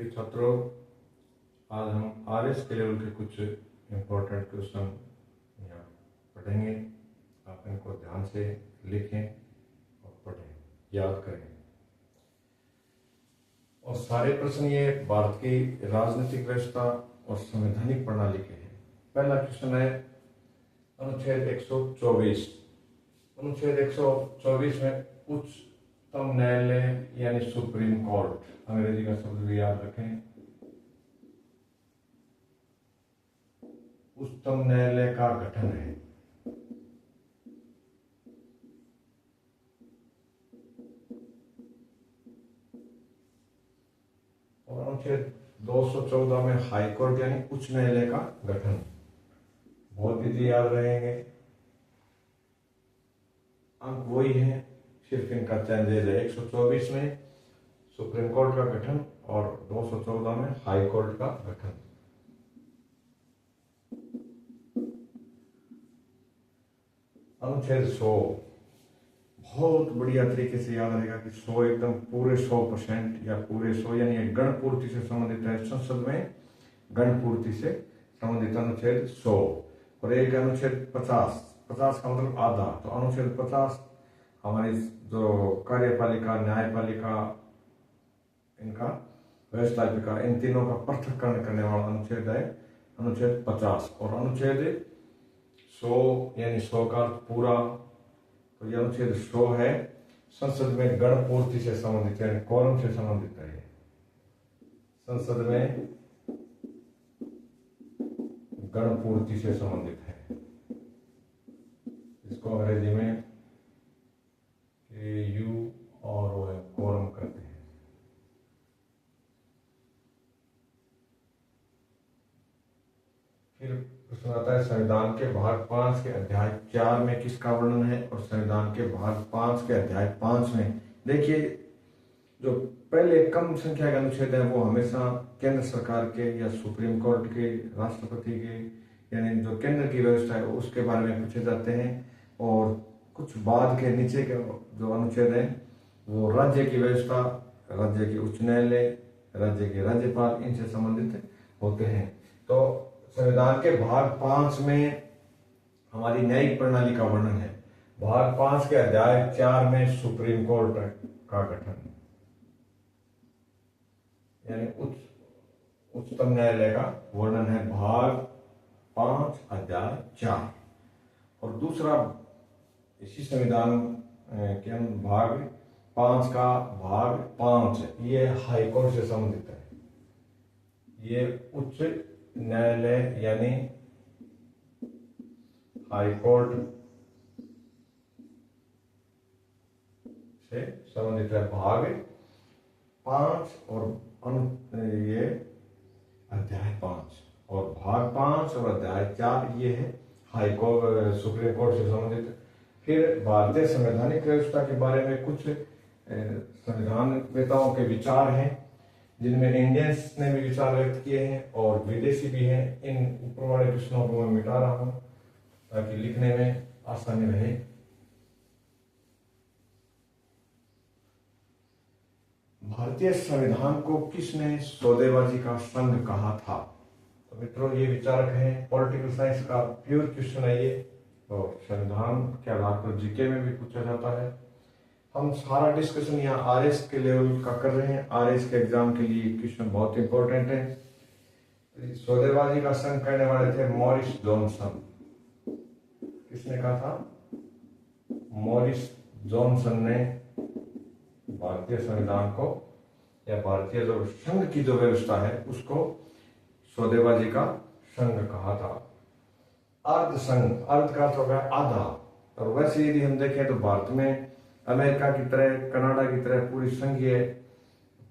प्रिय छात्रों, आज हम आरएस के लेवल के कुछ इम्पोर्टेंट क्वेश्चन यहाँ पढ़ेंगे। आप इनको ध्यान से लिखें और पढ़ें, याद करें। और सारे प्रश्न ये भारत की राजनीतिक व्यवस्था और संवैधानिक प्रणाली के हैं। पहला क्वेश्चन है अनुच्छेद 124। अनुच्छेद 124 में उच्चतम न्यायालय यानी सुप्रीम कोर्ट, अंग्रेजी का शब्द भी याद रखें, उच्चतम न्यायालय का गठन है। और अनुच्छेद 214 में हाई कोर्ट यानी उच्च न्यायालय का गठन। बहुत इजी याद रहेंगे, अंक वही है, सिर्फ इनका चेंजेज है। 124 में सुप्रीम कोर्ट का गठन और 214 में हाई कोर्ट का गठन। अनुच्छेद 100 बहुत बढ़िया तरीके से याद रहेगा कि 100 एकदम पूरे 100% या पूरे 100 यानी गण पूर्ति से संबंधित है। संसद में गण पूर्ति से संबंधित अनुच्छेद 100। और एक अनुच्छेद 50 का मतलब आधा। तो अनुच्छेद 50 हमारी जो कार्यपालिका, न्यायपालिका, इनका व्यवस्थापिका, इन तीनों का पृथक्करण करने वाला अनुच्छेद है अनुच्छेद 50। और अनुच्छेद 100 यानी 100 का अर्थ पूरा। तो यह अनुच्छेद 100 है, संसद में गण पूर्ति से संबंधित है, कोरम से संबंधित है। संसद में गण पूर्ति से संबंधित है। इसको अंग्रेजी में यू और कोरम कहते हैं। फिर प्रश्न आता है संविधान के भाग 5 के अध्याय 4 में किसका वर्णन है। और संविधान के भाग 5 के अध्याय 5 में देखिए, जो पहले कम संख्या के अनुच्छेद है वो हमेशा केंद्र सरकार के या सुप्रीम कोर्ट के, राष्ट्रपति के, यानी जो केंद्र की व्यवस्था है उसके बारे में पूछे जाते हैं। और कुछ बाद के नीचे के जो अनुच्छेद है वो राज्य की व्यवस्था, राज्य के उच्च न्यायालय, राज्य के राज्यपाल, इनसे संबंधित होते हैं। तो संविधान के भाग 5 में हमारी न्यायिक प्रणाली का वर्णन है। भाग 5 के अध्याय 4 में सुप्रीम कोर्ट का गठन यानी उच्चतम न्यायालय का वर्णन है, भाग 5 अध्याय 4। और दूसरा इसी संविधान के भाग 5 का भाग 5 ये हाई कोर्ट से संबंधित है। ये उच्च न्यायालय यानी हाई कोर्ट से संबंधित है, भाग 5 और ये अध्याय 5। और भाग 5 और अध्याय 4 ये है हाई कोर्ट, सुप्रीम कोर्ट से संबंधित। फिर भारतीय संवैधानिक व्यवस्था के बारे में कुछ संविधानवेताओं के विचार हैं, जिनमें इंडियंस ने भी विचार व्यक्त किए हैं और विदेशी भी हैं। इन ऊपर वाले प्रश्नों को मैं मिटा रहा हूं ताकि लिखने में आसानी रहे। भारतीय संविधान को किसने सौदेबाजी का संघ कहा था। तो मित्रों, ये विचारक हैं, पॉलिटिकल साइंस का प्योर क्वेश्चन है ये। और संविधान के आधार पर जीके में भी पूछा जाता है। हम सारा डिस्कशन यहाँ आरएस के लेवल का कर रहे हैं। आरएस के एग्जाम के लिए क्वेश्चन बहुत इंपॉर्टेंट है। सौदेबाजी का संघ करने वाले थे मॉरिस जॉनसन। किसने कहा था? मॉरिस जॉनसन ने भारतीय संविधान को या भारतीय जो संघ की जो व्यवस्था है उसको सौदेबाजी का संघ कहा था। अर्ध संघ, अर्ध का अर्थ हो गया आधा। और वैसे यदि हम देखें तो भारत में अमेरिका की तरह, कनाडा की तरह पूरी संघीय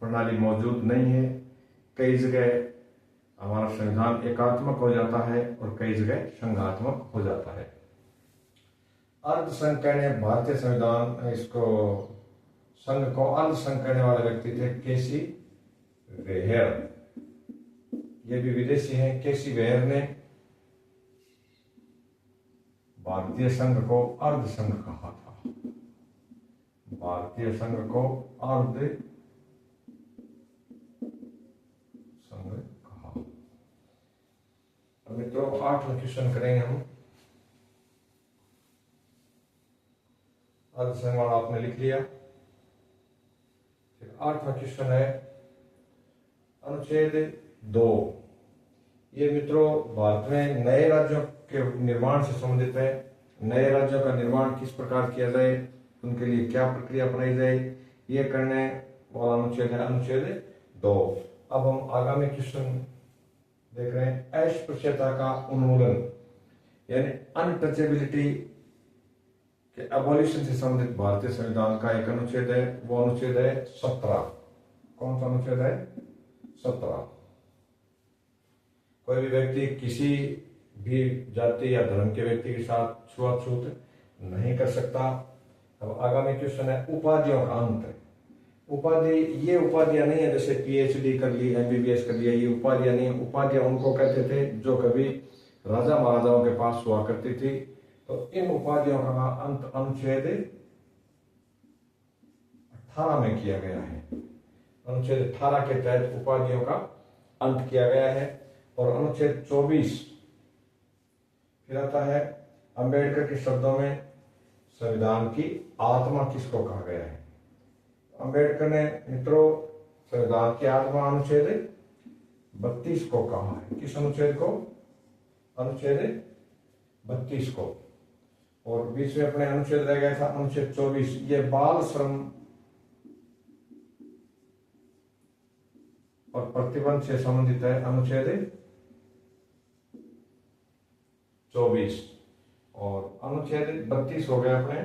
प्रणाली मौजूद नहीं है। कई जगह हमारा संविधान एकात्मक हो जाता है और कई जगह संघात्मक हो जाता है। अर्ध संघ कहने भारतीय संविधान, इसको संघ को अर्ध संघ कहने वाले व्यक्ति थे केसी वेयर। ये भी विदेशी हैं। केसी वेयर ने भारतीय संघ को अर्ध संघ कहा था। भारतीय संघ को अर्ध मित्रों 8वां क्वेश्चन करेंगे हम। अर्धसंवाद आपने लिख लिया। फिर 8वां क्वेश्चन है अनुच्छेद 2। ये मित्रों भारत में नए राज्यों के निर्माण से संबंधित है। नए राज्यों का निर्माण किस प्रकार किया जाए, उनके लिए क्या प्रक्रिया अपनाई जाए, ये करने वाला अनुच्छेद है अनुच्छेद 2। अब हम आगामी क्वेश्चन देख रहे हैं। अस्पृश्यता का उन्मूलन यानी अनटचेबिलिटी के एबॉलिशन से संबंधित भारतीय संविधान का एक अनुच्छेद है, वो अनुच्छेद है 17। कौन सा अनुच्छेद है? 17। कोई भी व्यक्ति किसी भी जाति या धर्म के व्यक्ति के साथ छुआछूत नहीं कर सकता। अब आगामी क्वेश्चन है उपाधियों का अंत। उपाधि, ये उपाधियां नहीं है जैसे पीएचडी कर ली, एमबीबीएस कर लिया, ये उपाधियां नहीं है। उपाधियां उनको कहते थे जो कभी राजा महाराजाओं के पास हुआ करती थी। तो इन उपाधियों का अंत अनुच्छेद 18 में किया गया है। अनुच्छेद 18 के तहत उपाधियों का अंत किया गया है। और अनुच्छेद 24 फिर आता है अंबेडकर के शब्दों में संविधान की आत्मा किसको कहा गया है। अंबेडकर ने मित्रों संविधान की आत्मा अनुच्छेद 32 को कहा है। किस अनुच्छेद को? अनुच्छेद 32 को। और बीच में अपने अनुच्छेद रह गया था अनुच्छेद 24। ये बाल श्रम और प्रतिबंध से संबंधित है अनुच्छेद 24। और अनुच्छेद 32 हो गया अपने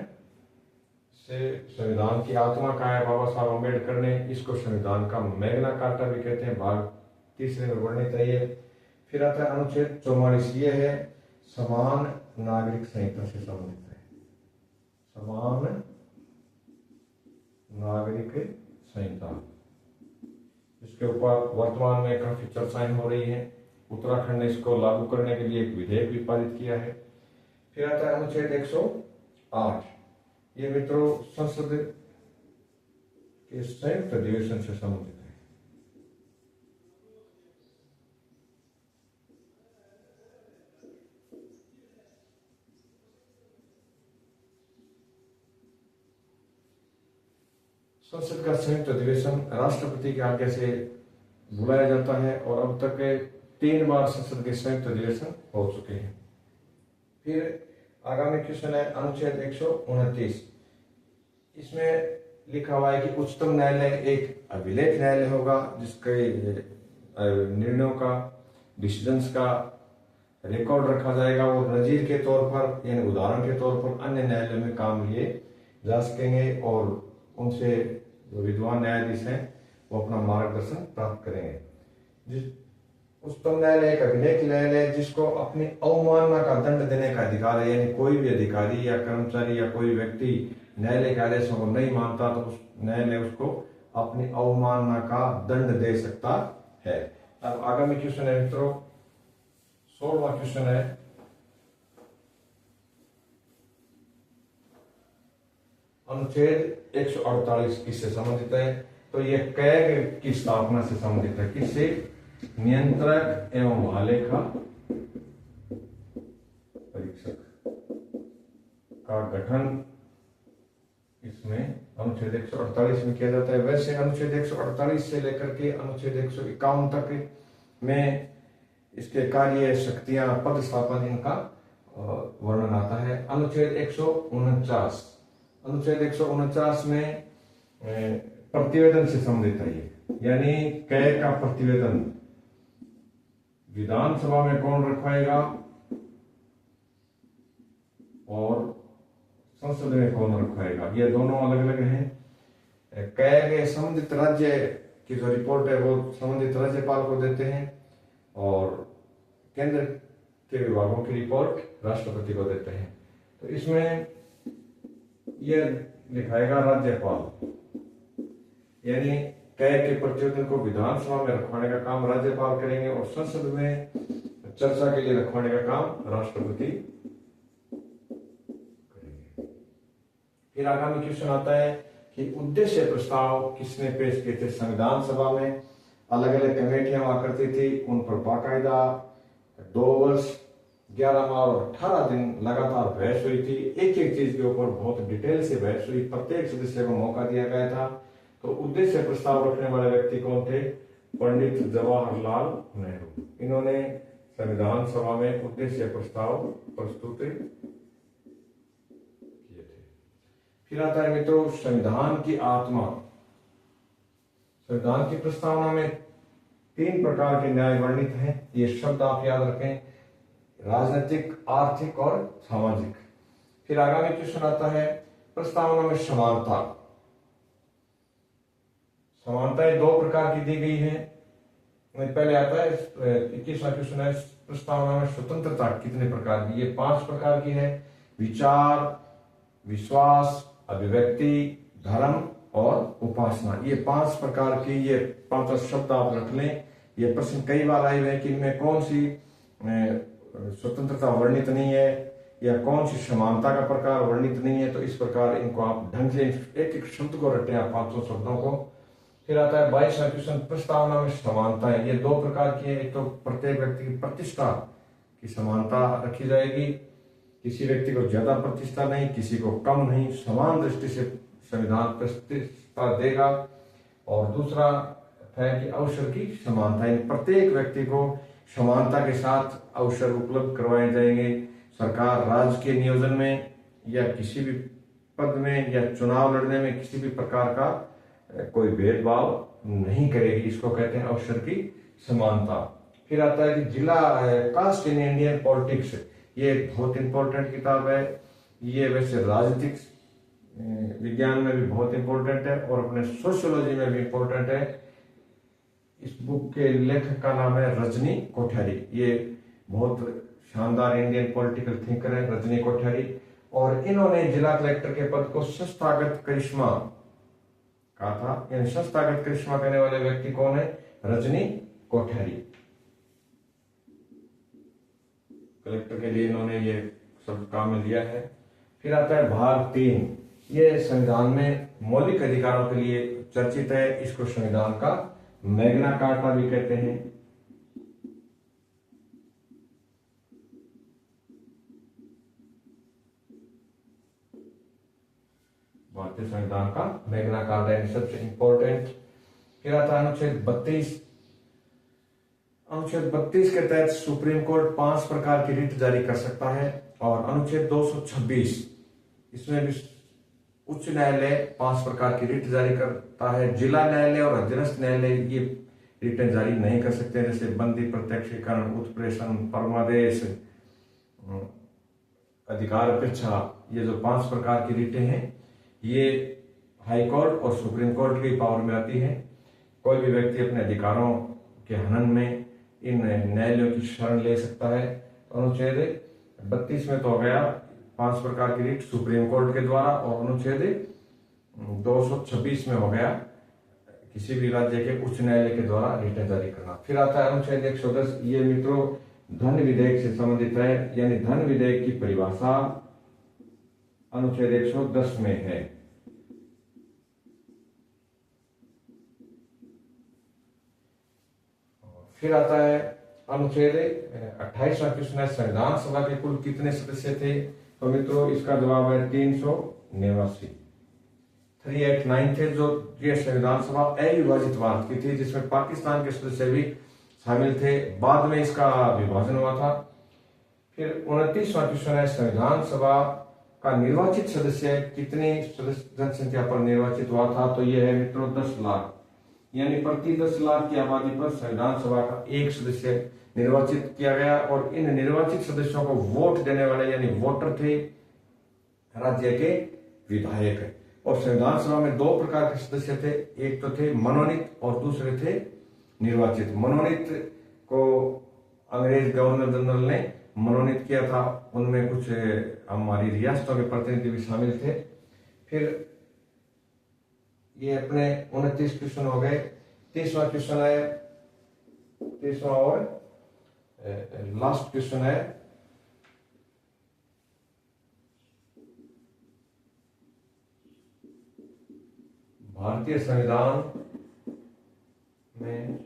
से संविधान की आत्मा का है। बाबा साहब अम्बेडकर ने इसको संविधान का मैग्ना कार्टा भी कहते हैं, भाग 3 में वर्णित है ये। फिर आता है अनुच्छेद 44। ये है समान नागरिक संहिता से संबंधित है। समान नागरिक संहिता, इसके ऊपर वर्तमान में काफी चर्चाएं हो रही हैं। उत्तराखंड ने इसको लागू करने के लिए एक विधेयक भी पारित किया है। फिर आता है अनुच्छेद 108। ये मित्रों संसद के संयुक्त अधिवेशन से संबंधित है। संसद का संयुक्त अधिवेशन राष्ट्रपति की आज्ञा से बुलाया जाता है और अब तक 3 बार संसद के संयुक्त अधिवेशन हो चुके हैं। फिर आगामी क्वेश्चन है अनुच्छेद 129। इसमें लिखा हुआ है कि उच्चतम न्यायालय एक अभिलेख न्यायालय होगा जिसके निर्णयों का, डिसीजंस का रिकॉर्ड रखा जाएगा। वो नजीर के तौर पर यानी उदाहरण के तौर पर अन्य न्यायालयों में काम लिए जा सकेंगे और उनसे जो विद्वान न्यायाधीश हैं वो अपना मार्गदर्शन प्राप्त करेंगे। जिस उच्चतम न्यायालय एक अभिलेख न्यायालय जिसको अपनी अवमानना का दंड देने का अधिकार है। यानी कोई भी अधिकारी या कर्मचारी या कोई व्यक्ति न्यायालय के आदेशों को नहीं मानता तो उस न्यायालय उसको अपनी अवमानना का दंड दे सकता है। अब आगामी क्वेश्चन है मित्रों 16वां क्वेश्चन है अनुच्छेद 148 किससे संबंधित है? तो यह कैग की स्थापना से संबंधित है। किससे? नियंत्रक एवं महालेखा परीक्षक का गठन इसमें अनुच्छेद 148 में किया जाता है। वैसे अनुच्छेद 148 से लेकर के अनुच्छेद 151 तक में इसके कार्य, शक्तियां, पद स्थापन इनका वर्णन आता है। अनुच्छेद 149, अनुच्छेद 149 में प्रतिवेदन से संबंधित है ये, यानी कै का प्रतिवेदन विधानसभा में कौन रखवाएगा और संसद में कौन रखवाएगा, ये दोनों अलग अलग हैं। कै के संबंधित राज्य की जो रिपोर्ट है वो संबंधित राज्यपाल को देते हैं और केंद्र के विभागों की रिपोर्ट राष्ट्रपति को देते हैं। तो इसमें यह लिखाएगा राज्यपाल, यानी कै के प्रतिवेदन को विधानसभा में रखवाने का काम राज्यपाल करेंगे और संसद में चर्चा के लिए रखवाने का काम राष्ट्रपति करेंगे। फिर आगामी क्वेश्चन आता है कि उद्देश्य प्रस्ताव किसने पेश किए थे? संविधान सभा में अलग अलग कमेटियां हुआ करती थी, उन पर बाकायदा 2 वर्ष 11 माह और 18 दिन लगातार बहस हुई थी। एक एक चीज के ऊपर बहुत डिटेल से बहस हुई, प्रत्येक सदस्य को मौका दिया गया था। तो उद्देश्य प्रस्ताव रखने वाले व्यक्ति कौन थे? पंडित जवाहरलाल नेहरू। इन्होंने संविधान सभा में उद्देश्य प्रस्ताव प्रस्तुत किए थे। फिर आता है मित्रों संविधान की आत्मा। संविधान की प्रस्तावना में 3 प्रकार के न्याय वर्णित हैं। ये शब्द आप याद रखें, राजनीतिक, आर्थिक और सामाजिक। फिर आगामी क्वेश्चन आता है प्रस्तावना में समानता। समानताएं 2 प्रकार की दी गई है। पहले आता है 21वां क्वेश्चन है प्रस्तावना में स्वतंत्रता कितने प्रकार की? ये 5 प्रकार की है। विचार, विश्वास, अभिव्यक्ति, धर्म और उपासना। ये 5 प्रकार की, ये 5 शब्द आप रख लें। ये प्रश्न कई बार आए हुए हैं कि इनमें कौन सी स्वतंत्रता वर्णित नहीं है या कौन सी समानता का प्रकार वर्णित नहीं है। तो इस प्रकार इनको आप ढंग से एक एक शब्द को रटें, आप 500 शब्दों को। फिर आता है 22वां क्वेश्चन प्रस्तावना में समानता है। ये 2 प्रकार की है। एक तो प्रत्येक व्यक्ति की प्रतिष्ठा की समानता रखी जाएगी, किसी व्यक्ति को ज्यादा प्रतिष्ठा नहीं, किसी को कम नहीं, समान दृष्टि से संविधान प्रतिष्ठा देगा। और दूसरा है कि अवसर की समानता, प्रत्येक व्यक्ति को समानता के साथ अवसर उपलब्ध करवाए जाएंगे। सरकार राज्य के नियोजन में या किसी भी पद में या चुनाव लड़ने में किसी भी प्रकार का कोई भेदभाव नहीं करेगी। इसको कहते हैं अवसर की समानता। फिर आता है कि जिला कास्ट इन इंडियन पॉलिटिक्स। ये बहुत इंपॉर्टेंट किताब है। ये वैसे राजनीतिक विज्ञान में भी बहुत इंपॉर्टेंट है और अपने सोशियोलॉजी में भी इंपॉर्टेंट है। इस बुक के लेखक का नाम है रजनी कोठारी। ये बहुत शानदार इंडियन पॉलिटिकल थिंकर है रजनी कोठारी। और इन्होंने जिला कलेक्टर के पद को संस्थागत करिश्मा कहा था। यानी संस्थागत करिश्मा करने वाले व्यक्ति कौन है? रजनी कोठारी। कलेक्टर के लिए इन्होंने ये सब काम में लिया है। फिर आता है भाग 3। ये संविधान में मौलिक अधिकारों के लिए चर्चित है। इसको संविधान का मैग्ना कार्टा भी कहते हैं। भारतीय संविधान का मैग्ना कार्टा है सबसे इंपॉर्टेंट। फिर आता है अनुच्छेद 32। अनुच्छेद 32 के तहत सुप्रीम कोर्ट 5 प्रकार की रिट जारी कर सकता है। और अनुच्छेद 226 इसमें भी उच्च न्यायालय 5 प्रकार की रिट जारी करता है। जिला न्यायालय और अधीनस्थ न्यायालय ये रिटें जारी नहीं कर सकते, जैसे बंदी, प्रत्यक्षीकरण, उत्प्रेषण, परमादेश, अधिकार अपेक्षा। ये जो 5 प्रकार की रिटें हैं ये हाई कोर्ट और सुप्रीम कोर्ट की पावर में आती है। कोई भी व्यक्ति अपने अधिकारों के हनन में इन न्यायालयों की शरण ले सकता है। अनुच्छेद 32 में तो हो गया 5 प्रकार की रिट सुप्रीम कोर्ट के द्वारा, और अनुच्छेद 226 में हो गया किसी भी राज्य के उच्च न्यायालय के द्वारा रिटें जारी करना। फिर आता है अनुच्छेद 110। ये मित्रों धन विधेयक से संबंधित है। यानी धन विधेयक की परिभाषा अनुच्छेद 110 में है। फिर आता है अनुच्छेद 28वां क्वेश्चन है संविधान सभा के कुल कितने सदस्य थे? तो मित्रों इसका जवाब है 389। 389 थे। जो ये संविधान सभा अविभाजित भारत की थी, जिसमें पाकिस्तान के सदस्य भी शामिल थे। बाद में इसका विभाजन हुआ था। फिर 29वां क्वेश्चन है संविधान सभा का निर्वाचित सदस्य कितनी जनसंख्या पर निर्वाचित हुआ था? तो यह है मित्रों 10 लाख। यानी प्रति 10 लाख की आबादी पर संविधान सभा का एक सदस्य निर्वाचित किया गया। और इन निर्वाचित सदस्यों को वोट देने वाले यानी वोटर थे राज्य के विधायक। और संविधान सभा में 2 प्रकार के सदस्य थे। एक तो थे मनोनीत और दूसरे थे निर्वाचित। मनोनीत को अंग्रेज गवर्नर जनरल ने मनोनीत किया था। उनमें कुछ हमारी रियासतों के प्रतिनिधि भी शामिल थे। फिर ये अपने 29 क्वेश्चन हो गए। 30वां क्वेश्चन है, 30वां और लास्ट क्वेश्चन है भारतीय संविधान में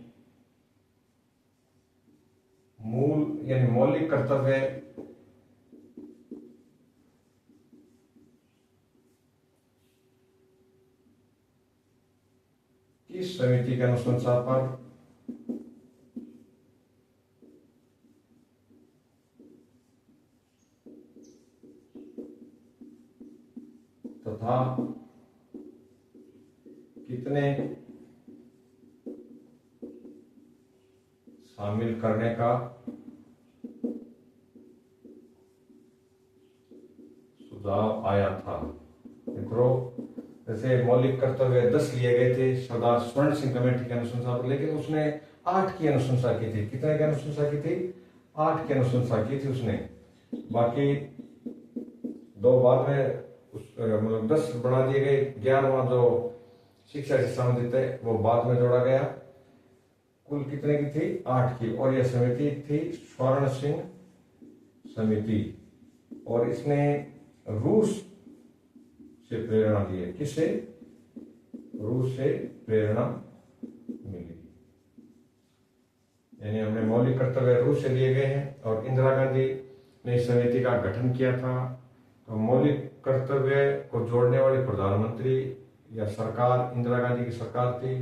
मूल यानी मौलिक कर्तव्य किस समिति की अनुशंसा पर तथा कितने शामिल करने का सुझाव आया था। मित्रों, जैसे मौलिक कर्तव्य 10 लिए गए थे सरदार स्वर्ण सिंह कमेटी की अनुशंसा पर, लेकिन उसने 8 की अनुशंसा की थी। कितने की अनुशंसा की थी? 8 की अनुशंसा की थी उसने। बाकी 2 बाद में मतलब 10 बढ़ा दिए गए। 11वां जो शिक्षा से संबंधित है वो बाद में जोड़ा गया। कुल कितने की थी? 8 की। और यह समिति थी स्वर्ण सिंह समिति, और इसने रूस से प्रेरणा ली है। किससे? रूस से प्रेरणा मिली। यानी हमने मौलिक कर्तव्य रूस से लिए गए हैं, और इंदिरा गांधी ने इस समिति का गठन किया था। तो मौलिक कर्तव्य को जोड़ने वाले प्रधानमंत्री या सरकार इंदिरा गांधी की सरकार थी।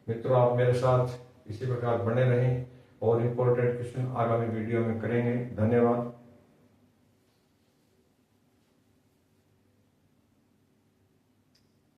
मित्रों, आप मेरे साथ इसी प्रकार बने रहें, और इम्पोर्टेंट क्वेश्चन आगामी वीडियो में करेंगे। धन्यवाद।